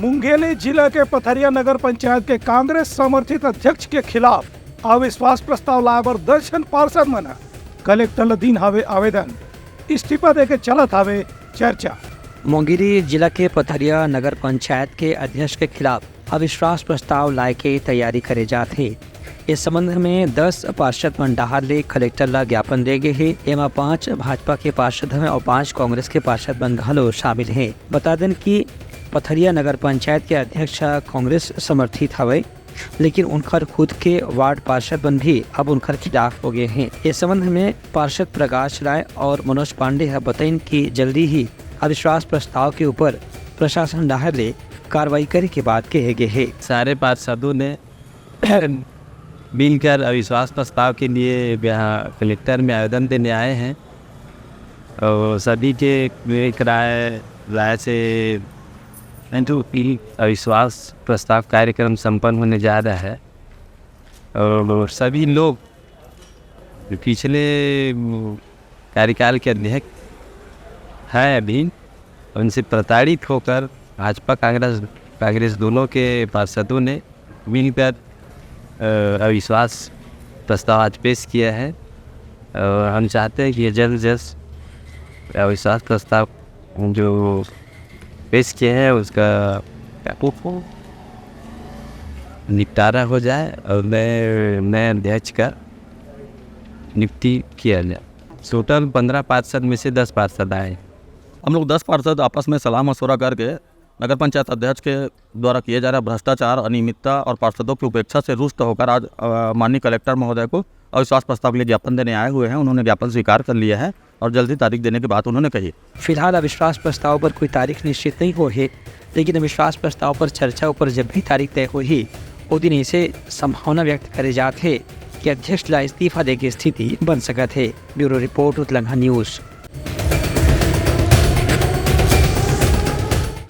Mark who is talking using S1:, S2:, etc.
S1: मुंगेली जिला के पथरिया नगर पंचायत के कांग्रेस समर्थित अध्यक्ष के खिलाफ अविश्वास प्रस्ताव लाए बर दर्शन पार्षद मन कलेक्टर ल दीन हवे आवेदन। इस्तीफा देके चलत हवे चर्चा।
S2: मुंगेली जिला के पथरिया नगर पंचायत के अध्यक्ष के खिलाफ अविश्वास प्रस्ताव लाए के तैयारी करे जाथे। इस संबंध में 10 पार्षद मन डाहर ले कलेक्टर ला ज्ञापन दे गए है। एमा 5 भाजपा के पार्षद हैं और 5 कांग्रेस के पार्षद मन घलो शामिल हैं। बता दें कि पथरिया नगर पंचायत के अध्यक्ष कांग्रेस समर्थित हवे, लेकिन उनकर खुद के वार्ड पार्षद मन भी अब उनकर खिलाफ हो गए हैं। इस संबंध में पार्षद प्रकाश राय और मनोज पांडे बताइन कि जल्दी ही अविश्वास प्रस्ताव के ऊपर प्रशासन डाहर ले कार्रवाई करे के बाद कहे गए है।
S3: सारे पार्षदों ने मिलकर अविश्वास प्रस्ताव के लिए यहाँ कलेक्टर में आवेदन देने आए हैं और सभी के एक राय से अविश्वास प्रस्ताव कार्यक्रम संपन्न होने जा रहा है। और सभी लोग पिछले कार्यकाल के अध्यक्ष हैं अभी, उनसे प्रताड़ित होकर भाजपा कांग्रेस दोनों के पार्षदों ने मिलकर अविश्वास प्रस्ताव आज पेश किया है। और हम चाहते हैं कि ये जल्द से जल्द अविश्वास प्रस्ताव जो पेश किए हैं उसका निपटारा हो जाए और नए अध्यक्ष का नियुक्ति किया जाए। टोटल 15 पार्षद में से 10 पार्षद आए।
S4: हम लोग 10 पार्षद आपस में सलाह मशवरा करके नगर पंचायत अध्यक्ष के द्वारा किए जा रहे भ्रष्टाचार, अनियमितता और पार्षदों की उपेक्षा से रुष्ट होकर आज माननीय कलेक्टर महोदय को अविश्वास प्रस्ताव के लिए ज्ञापन देने आए हुए हैं। उन्होंने ज्ञापन स्वीकार कर लिया है और जल्दी तारीख देने की बात उन्होंने कही।
S2: फिलहाल अविश्वास प्रस्ताव पर कोई तारीख निश्चित नहीं हो है, लेकिन अविश्वास प्रस्ताव पर चर्चा ऊपर जब भी तारीख तय हुई उस दिन इसे संभावना व्यक्त करे जाते कि अध्यक्ष ला इस्तीफा दे की स्थिति बन सकत है। ब्यूरो रिपोर्ट उत्तलंघा न्यूज़।